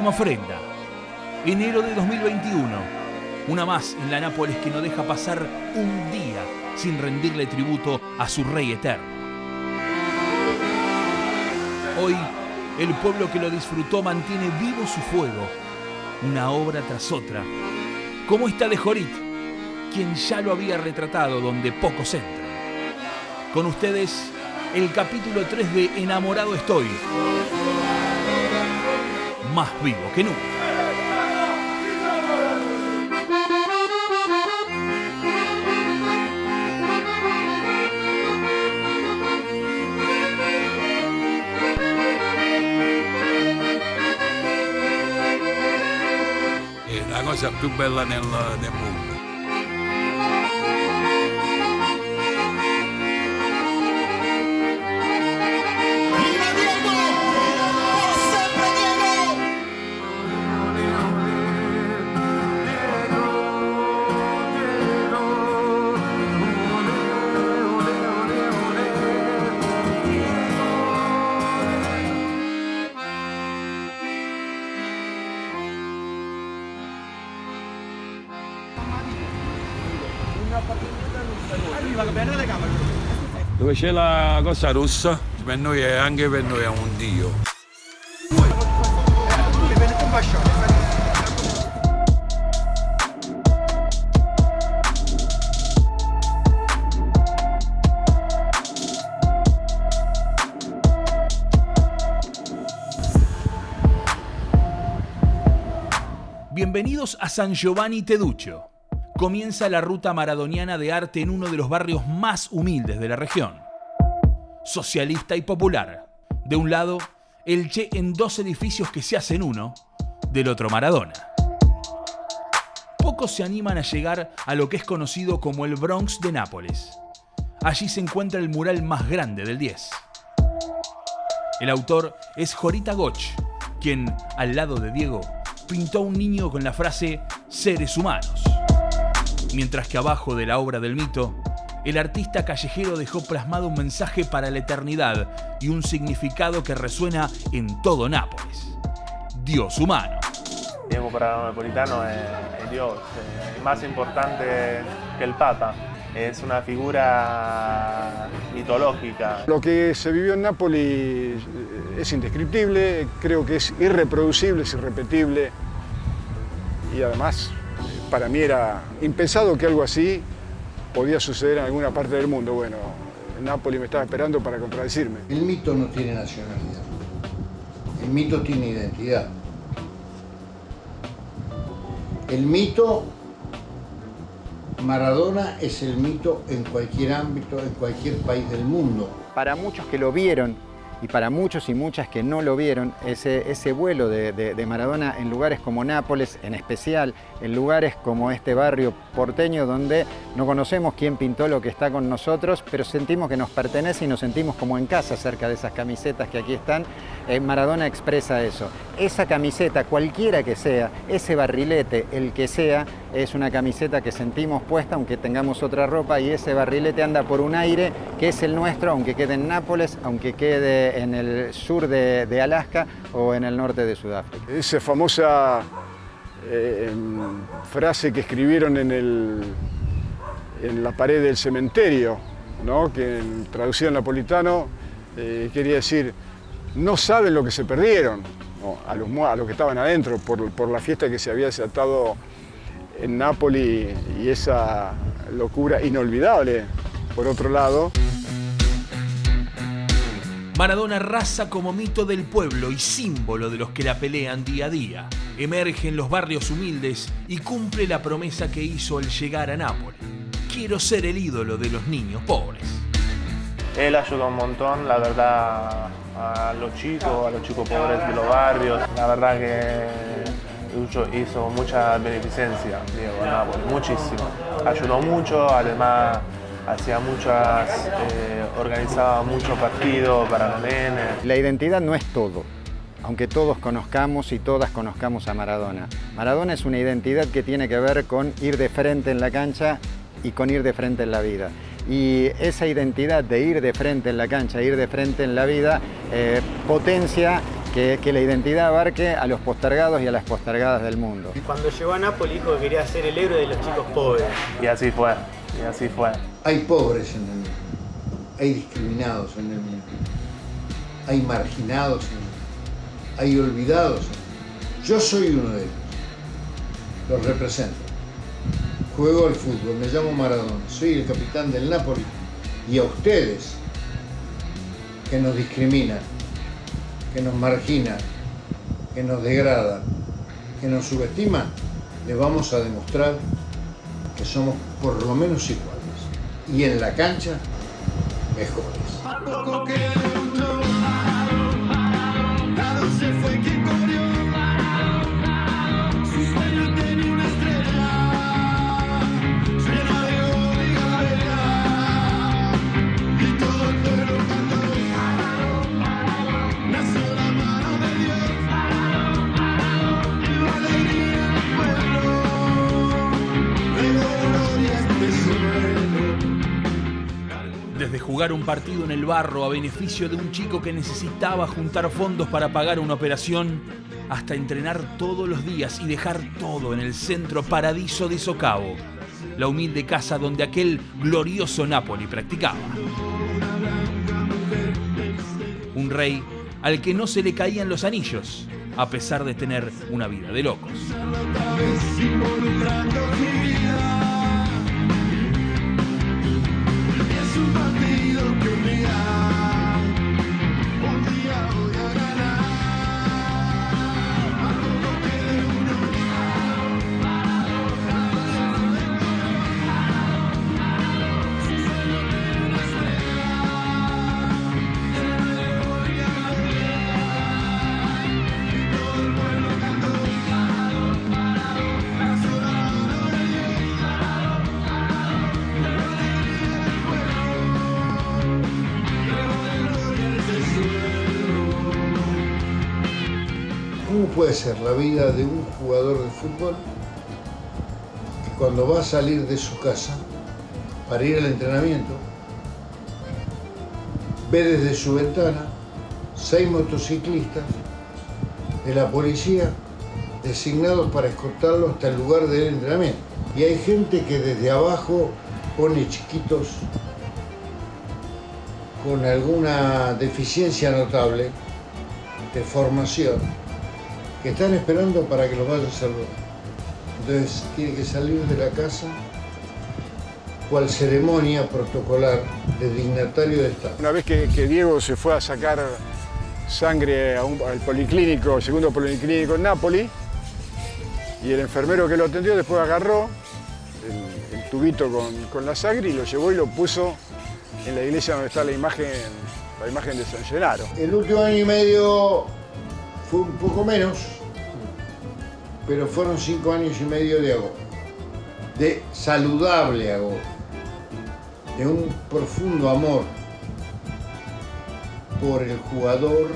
última ofrenda. Enero de 2021. Una más en la Nápoles que no deja pasar un día sin rendirle tributo a su rey eterno. Hoy, el pueblo que lo disfrutó mantiene vivo su fuego, una obra tras otra, como esta de Jorit, quien ya lo había retratado donde pocos entran. Con ustedes, el capítulo 3 de Enamorado estoy, más vivo que nunca. È la cosa più bella nel mondo. Dove c'è la cosa rossa, per noi è anche per noi è un dio. Bienvenidos a San Giovanni Teduccio. Comienza la ruta maradoniana de arte en uno de los barrios más humildes de la región. Socialista y popular. De un lado, el Che en dos edificios que se hacen uno, del otro Maradona. Pocos se animan a llegar a lo que es conocido como el Bronx de Nápoles. Allí se encuentra el mural más grande del 10. El autor es Jorita Goch, quien, al lado de Diego, pintó a un niño con la frase «seres humanos». Mientras que abajo de la obra del mito, el artista callejero dejó plasmado un mensaje para la eternidad y un significado que resuena en todo Nápoles. Dios humano. Diego para los napolitanos es Dios, es más importante que el Papa. Es una figura mitológica. Lo que se vivió en Nápoles es indescriptible, creo que es irreproducible, es irrepetible y además para mí era impensado que algo así podía suceder en alguna parte del mundo. Bueno, Nápoles me estaba esperando para contradecirme. El mito no tiene nacionalidad, el mito tiene identidad. El mito, Maradona es el mito en cualquier ámbito, en cualquier país del mundo. Para muchos que lo vieron y para muchos y muchas que no lo vieron, ese vuelo de Maradona en lugares como Nápoles, en especial en lugares como este barrio porteño donde no conocemos quién pintó lo que está con nosotros, pero sentimos que nos pertenece y nos sentimos como en casa cerca de esas camisetas que aquí están. Maradona expresa eso. Esa camiseta, cualquiera que sea, ese barrilete, el que sea, es una camiseta que sentimos puesta aunque tengamos otra ropa, y ese barrilete anda por un aire que es el nuestro, aunque quede en Nápoles, aunque quede en el sur de Alaska o en el norte de Sudáfrica. Esa famosa frase que escribieron en la pared del cementerio, ¿no? Que en traducido en napolitano quería decir: no saben lo que se perdieron, ¿no? a los que estaban adentro por la fiesta que se había desatado en Nápoles y esa locura inolvidable, por otro lado. Maradona arrasa como mito del pueblo y símbolo de los que la pelean día a día. Emerge en los barrios humildes y cumple la promesa que hizo al llegar a Nápoles. Quiero ser el ídolo de los niños pobres. Él ayudó un montón, la verdad, a los chicos pobres de los barrios. La verdad que hizo mucha beneficencia, Diego, en Nápoles, muchísimo. Ayudó mucho, además organizaba muchos partidos para los nenes. La identidad no es todo, aunque todos conozcamos y todas conozcamos a Maradona. Maradona es una identidad que tiene que ver con ir de frente en la cancha y con ir de frente en la vida. Y esa identidad de ir de frente en la cancha, ir de frente en la vida, potencia que la identidad abarque a los postergados y a las postergadas del mundo. Cuando llegó a Nápoles dijo que quería ser el héroe de los chicos pobres. Y así fue, y así fue. Hay pobres en el mundo, hay discriminados en el mundo, hay marginados en el mundo, hay olvidados en el mundo. Yo soy uno de ellos, los represento. Juego al fútbol, me llamo Maradona, soy el capitán del Napoli y a ustedes que nos discriminan, que nos marginan, que nos degradan, que nos subestiman, les vamos a demostrar que somos por lo menos iguales y en la cancha mejores. Desde jugar un partido en el barro a beneficio de un chico que necesitaba juntar fondos para pagar una operación, hasta entrenar todos los días y dejar todo en el centro paradiso de Socavo, la humilde casa donde aquel glorioso Napoli practicaba. Un rey al que no se le caían los anillos, a pesar de tener una vida de locos. ¿Cómo puede ser la vida de un jugador de fútbol que cuando va a salir de su casa para ir al entrenamiento ve desde su ventana 6 motociclistas de la policía designados para escoltarlo hasta el lugar del entrenamiento? Y hay gente que desde abajo pone chiquitos con alguna deficiencia notable de formación que están esperando para que los vaya a saludar. Entonces tiene que salir de la casa cual ceremonia protocolar de dignatario de Estado. Una vez que Diego se fue a sacar sangre al policlínico, el segundo policlínico en Nápoles, y el enfermero que lo atendió después agarró el tubito con la sangre y lo llevó y lo puso en la iglesia donde está la imagen de San Gennaro. El último año y medio fue un poco menos, pero fueron 5 años y medio de agobio, de saludable agobio, de un profundo amor por el jugador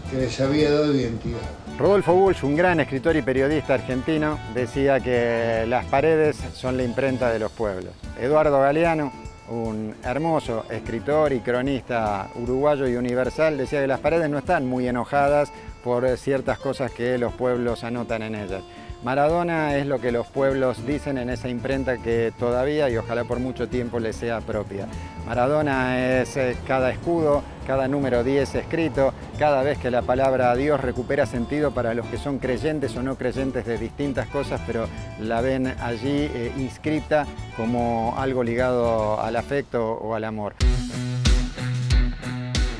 que les había dado identidad. Rodolfo Walsh, un gran escritor y periodista argentino, decía que las paredes son la imprenta de los pueblos. Eduardo Galeano, un hermoso escritor y cronista uruguayo y universal, decía que las paredes no están muy enojadas por ciertas cosas que los pueblos anotan en ellas. Maradona es lo que los pueblos dicen en esa imprenta que todavía y ojalá por mucho tiempo les sea propia. Maradona es cada escudo, cada número 10 escrito, cada vez que la palabra Dios recupera sentido para los que son creyentes o no creyentes de distintas cosas, pero la ven allí inscrita como algo ligado al afecto o al amor.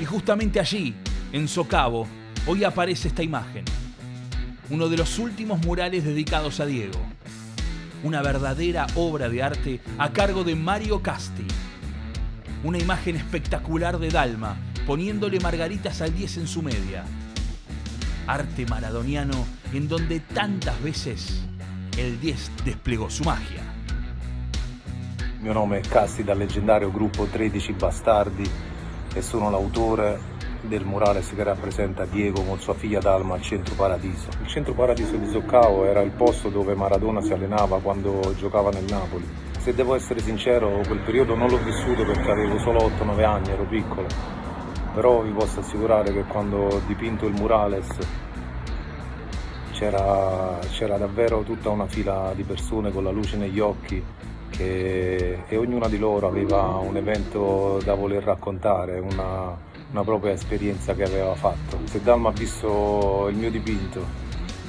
Y justamente allí, en Socavo, hoy aparece esta imagen. Uno de los últimos murales dedicados a Diego. Una verdadera obra de arte a cargo de Mario Casti. Una imagen espectacular de Dalma, poniéndole margaritas al 10 en su media. Arte maradoniano en donde tantas veces el 10 desplegò su magia. Il mio nome è Casti dal leggendario gruppo 13 Bastardi e sono l'autore del murales che rappresenta Diego con sua figlia Dalma al Centro Paradiso. Il Centro Paradiso di Socavo era il posto dove Maradona si allenava quando giocava nel Napoli. Se devo essere sincero, quel periodo non l'ho vissuto perché avevo solo 8-9 anni, ero piccolo. però vi posso assicurare che quando ho dipinto il murales c'era davvero tutta una fila di persone con la luce negli occhi e ognuna di loro aveva un evento da voler raccontare, una propria esperienza che aveva fatto. Se Dalma ha visto il mio dipinto,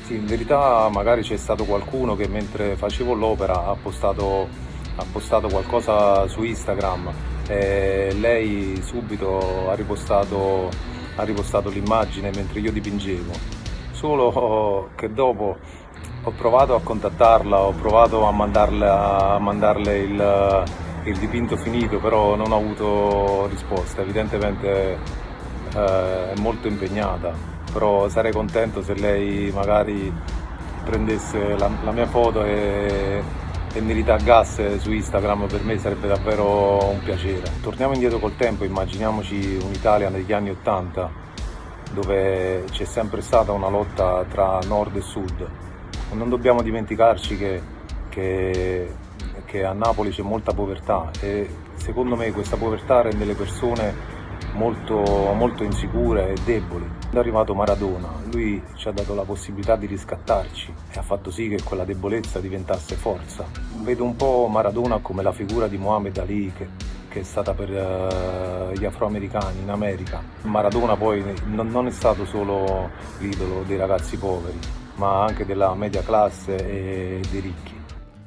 sì, in verità magari c'è stato qualcuno che mentre facevo l'opera ha postato qualcosa su Instagram e lei subito ha ripostato l'immagine mentre io dipingevo. Solo che dopo ho provato a contattarla, ho provato a mandarle il dipinto finito, però non ho avuto risposta. Evidentemente è molto impegnata, però sarei contento se lei magari prendesse la mia foto e mi ritaggasse su Instagram. Per me sarebbe davvero un piacere. Torniamo indietro col tempo, immaginiamoci un'Italia negli anni '80, dove c'è sempre stata una lotta tra nord e sud. Non dobbiamo dimenticarci che a Napoli c'è molta povertà e secondo me questa povertà rende le persone molto insicure e deboli. È arrivato Maradona, lui ci ha dato la possibilità di riscattarci e ha fatto sì che quella debolezza diventasse forza. Vedo un po' Maradona come la figura di Muhammad Ali che è stata per gli afroamericani in America. Maradona poi non è stato solo l'idolo dei ragazzi poveri, ma anche della media classe e dei ricchi.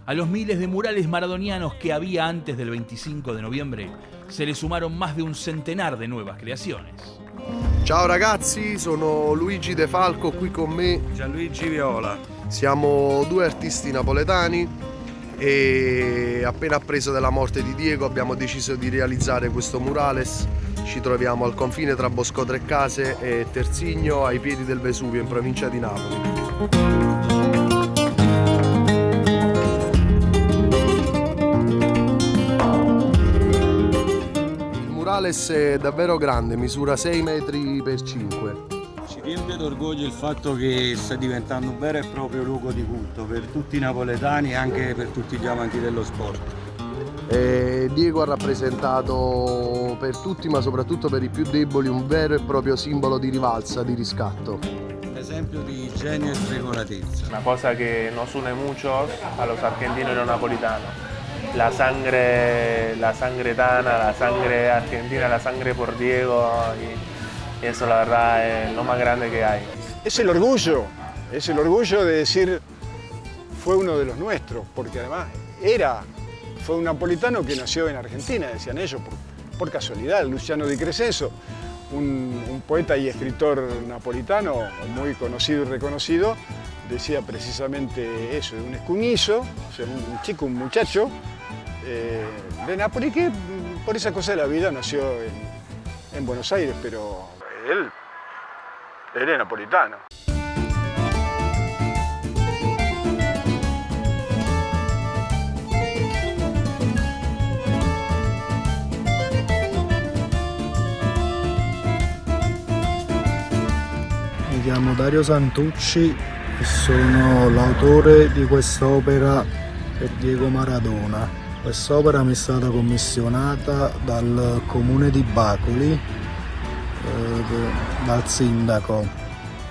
A los miles de murales maradonianos que había antes del 25 de noviembre se le sumaron más de un centenar de nuevas creaciones. Ciao ragazzi, sono Luigi De Falco, qui con me Gianluigi Viola. siamo due artisti napoletani e appena appreso della morte di Diego abbiamo deciso di realizzare questo murales. Ci troviamo al confine tra Bosco Trecase e Terzigno, ai piedi del Vesuvio, in provincia di Napoli. Il murales è davvero grande, misura 6 metri per 5. Ci riempie d'orgoglio il fatto che sta diventando un vero e proprio luogo di culto per tutti i napoletani e anche per tutti gli amanti dello sport. Diego ha rappresentato per tutti, ma soprattutto per i più deboli, un vero e proprio simbolo di rivalsa, di riscatto. Un esempio di genio e spregolatezza. Una cosa que nos une mucho a los argentinos y los napolitanos. La sangre tana, la sangre argentina, la sangre por Diego, y eso la verdad es lo más grande que hay. Es el orgullo de decir fue uno de los nuestros, porque además fue un napolitano que nació en Argentina, decían ellos, por casualidad. Luciano Di Crescenzo, un poeta y escritor napolitano muy conocido y reconocido, decía precisamente eso, de un escuñizo, o sea, un chico, un muchacho de Nápoles que por esa cosa de la vida nació en Buenos Aires, pero él es napolitano. Mi chiamo Dario Santucci e sono l'autore di quest'opera per Diego Maradona. Quest'opera mi è stata commissionata dal comune di Bacoli, dal sindaco,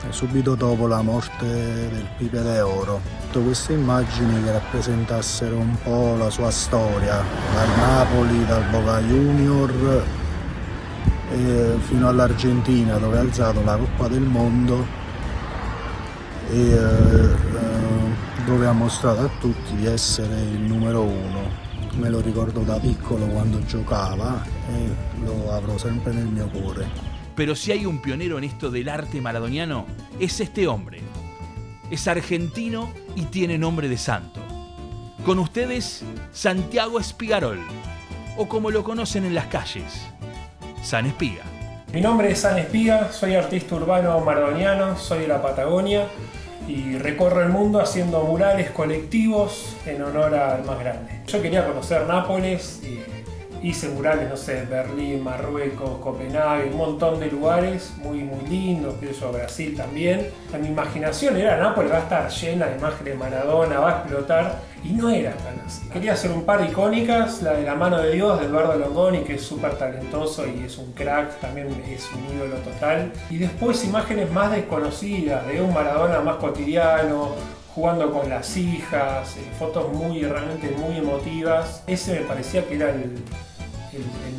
subito dopo la morte del Pipe d'Oro. Tutte queste immagini che rappresentassero un po' la sua storia, dal Napoli, dal Boca Junior fino all'Argentina, dove ha alzato la Coppa del Mondo e dove ha mostrato a tutti di essere il numero uno. Me lo ricordo da piccolo quando giocava e lo avrò sempre nel mio cuore. Pero si hay un pionero en esto del arte maradoniano, es este hombre. Es argentino y tiene nombre de santo. Con ustedes, Santiago Espigarol, o como lo conocen en las calles, San Espiga. Mi nombre es San Espiga, soy artista urbano maradoniano, soy de la Patagonia y recorro el mundo haciendo murales colectivos en honor al más grande. Yo quería conocer Nápoles y hice murales, no sé, Berlín, Marruecos, Copenhague, un montón de lugares muy lindos, que eso, Brasil también. Mi imaginación era Nápoles va a estar llena de imágenes de Maradona, va a explotar, y no era tan buenas. Quería hacer un par icónicas, la de La mano de Dios de Eduardo Longoni, que es súper talentoso y es un crack, también es un ídolo total. Y después imágenes más desconocidas, de un Maradona más cotidiano, jugando con las hijas, fotos realmente muy emotivas. Ese me parecía que era el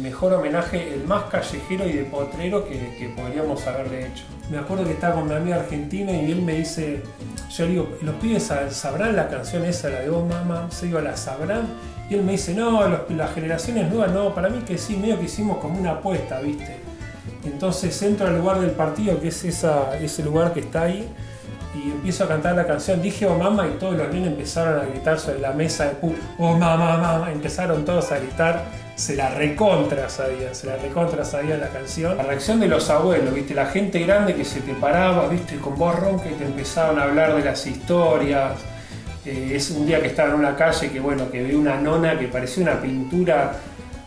mejor homenaje, el más callejero y de potrero que podríamos haberle hecho. Me acuerdo que estaba con mi amigo argentino y él me dice, yo le digo, ¿los pibes sabrán la canción esa, la de Oh Mamá? Se digo, ¿la sabrán? Y él me dice, no, las generaciones nuevas no, para mí que sí, medio que hicimos como una apuesta, ¿viste? Entonces entro al lugar del partido, que es ese lugar que está ahí, y empiezo a cantar la canción, dije oh mamá, y todos los niños empezaron a gritar sobre la mesa de pool, oh mamá, mamá, empezaron todos a gritar, se la recontra sabían la canción. La reacción de los abuelos, ¿viste? La gente grande que se te paraba, ¿viste? Con voz ronca y te empezaban a hablar de las historias. Es un día que estaba en una calle que vi una nona que parecía una pintura,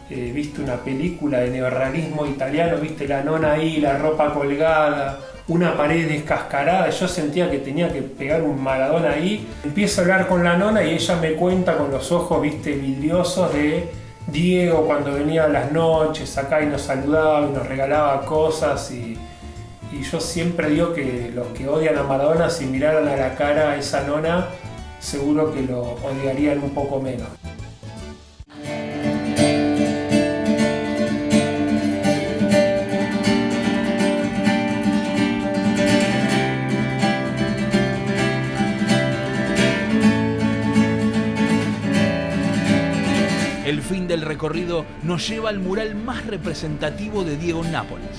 viste, una película de neorrealismo italiano, viste la nona ahí, la ropa colgada, una pared descascarada. Yo sentía que tenía que pegar un Maradona ahí. Empiezo a hablar con la nona y ella me cuenta con los ojos, viste, vidriosos de Diego cuando venía a las noches acá y nos saludaba y nos regalaba cosas. Y yo siempre digo que los que odian a Maradona, si miraran a la cara a esa nona, seguro que lo odiarían un poco menos. El fin del recorrido nos lleva al mural más representativo de Diego en Nápoles.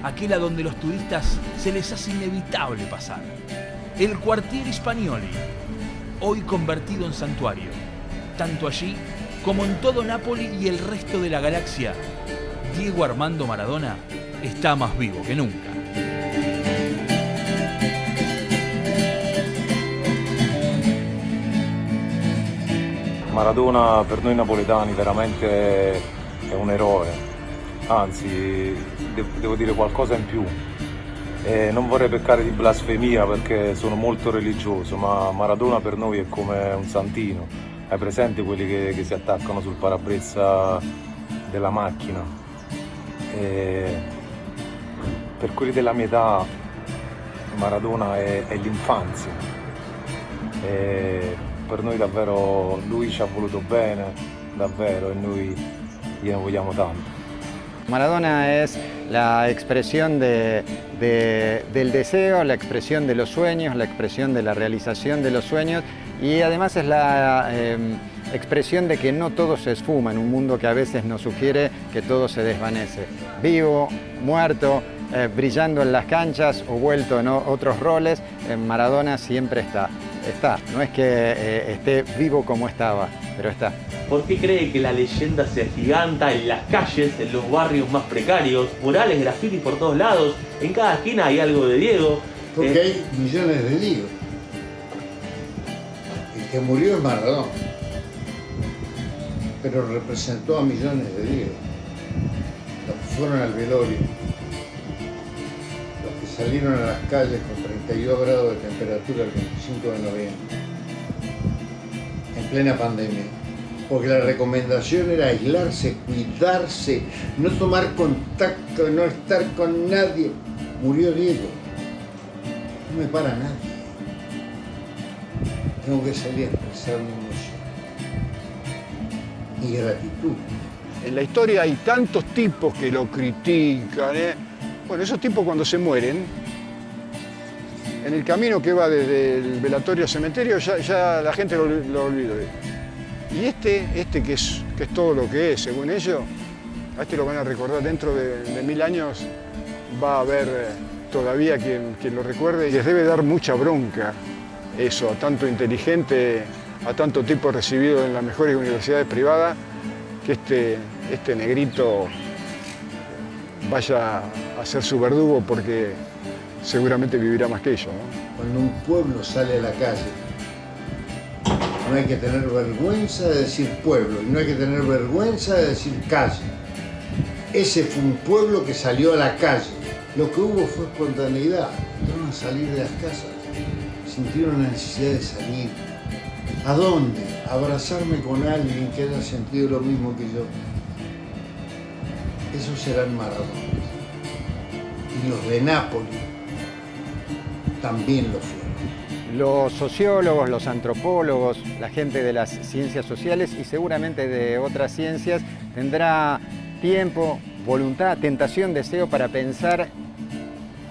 Aquel a donde los turistas se les hace inevitable pasar. El Quartiere Spagnoli, hoy convertido en santuario. Tanto allí como en todo Nápoles y el resto de la galaxia, Diego Armando Maradona está más vivo que nunca. Maradona per noi napoletani veramente è un eroe, anzi devo dire qualcosa in più. Non vorrei peccare di blasfemia perché sono molto religioso, ma Maradona per noi è come un santino. Hai presente quelli che si attaccano sul parabrezza della macchina? Per quelli della mia età Maradona è l'infanzia. Per noi davvero lui ci ha voluto bene, davvero, e noi gliene vogliamo tanto. Maradona es la expresión del deseo, la expresión de los sueños, la expresión de la realización de los sueños y además es la expresión de que no todo se esfuma en un mundo que a veces nos sugiere que todo se desvanece. Vivo, muerto, brillando en las canchas o vuelto en otros roles, Maradona siempre está. No es que esté vivo como estaba, pero está. ¿Por qué cree que la leyenda se agiganta en las calles, en los barrios más precarios? Murales, grafitis por todos lados, en cada esquina hay algo de Diego. Porque hay millones de Diego. El que murió es Maradona, pero representó a millones de Diego. Los que fueron al velorio, los que salieron a las calles con 32 grados de temperatura el 25 de noviembre, en plena pandemia. Porque la recomendación era aislarse, cuidarse, no tomar contacto, no estar con nadie. Murió Diego. No me para nadie. Tengo que salir a expresar mi emoción y gratitud. En la historia hay tantos tipos que lo critican. Bueno, esos tipos cuando se mueren, en el camino que va desde el velatorio al cementerio, ya la gente lo olvidó. Y este que es todo lo que es, según ellos, a este lo van a recordar dentro de 1000 años, va a haber todavía quien lo recuerde. Y les debe dar mucha bronca eso, a tanto inteligente, a tanto tipo recibido en las mejores universidades privadas, que este negrito vaya a ser su verdugo porque seguramente vivirá más que ellos, ¿no? Cuando un pueblo sale a la calle, no hay que tener vergüenza de decir pueblo, y no hay que tener vergüenza de decir calle. Ese fue un pueblo que salió a la calle. Lo que hubo fue espontaneidad. Empezaron a salir de las casas, sintieron la necesidad de salir. ¿A dónde? abrazarme con alguien que haya sentido lo mismo que yo. Esos serán Maradona. Y los de Nápoles también lo fueron. Los sociólogos, los antropólogos, la gente de las ciencias sociales y seguramente de otras ciencias tendrá tiempo, voluntad, tentación, deseo para pensar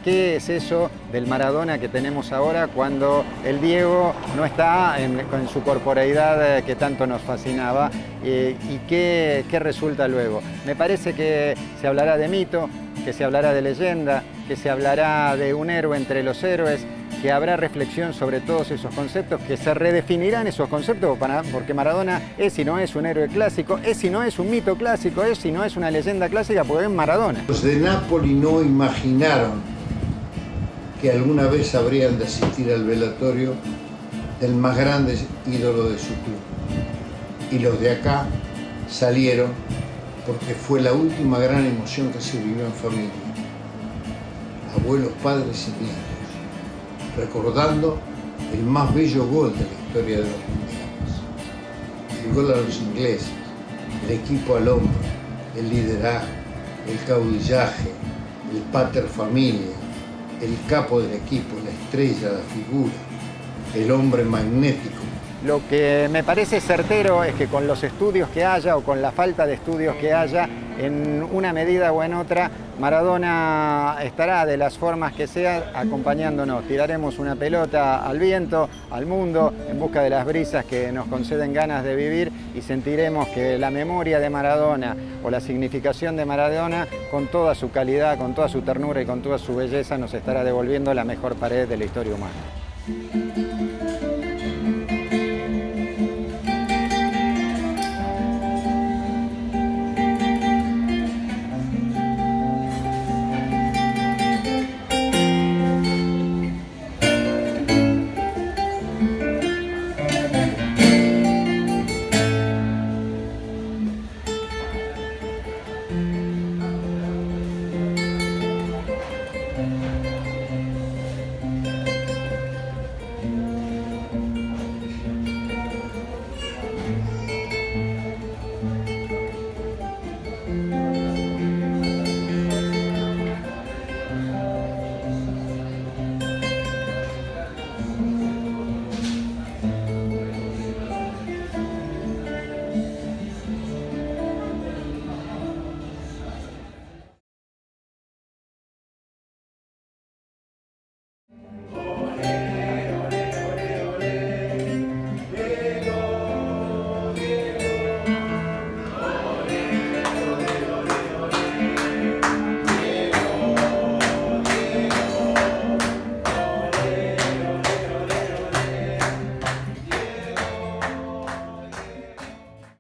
qué es eso del Maradona que tenemos ahora cuando el Diego no está en su corporeidad que tanto nos fascinaba y qué resulta luego. Me parece que se hablará de mito, que se hablará de leyenda, que se hablará de un héroe entre los héroes, que habrá reflexión sobre todos esos conceptos, que se redefinirán esos conceptos, porque Maradona es y no es un héroe clásico, es y no es un mito clásico, es y no es una leyenda clásica, porque es Maradona. Los de Nápoles no imaginaron que alguna vez habrían de asistir al velatorio del más grande ídolo de su club. Y los de acá salieron porque fue la última gran emoción que se vivió en familia. Abuelos, padres y nietos, recordando el más bello gol de la historia de los mundiales. El gol a los ingleses, el equipo al hombro, el liderazgo, el caudillaje, el pater familia, el capo del equipo, la estrella, la figura, el hombre magnético. Lo que me parece certero es que con los estudios que haya o con la falta de estudios que haya, en una medida o en otra, Maradona estará de las formas que sea acompañándonos. Tiraremos una pelota al viento, al mundo, en busca de las brisas que nos conceden ganas de vivir y sentiremos que la memoria de Maradona o la significación de Maradona, con toda su calidad, con toda su ternura y con toda su belleza, nos estará devolviendo la mejor pared de la historia humana.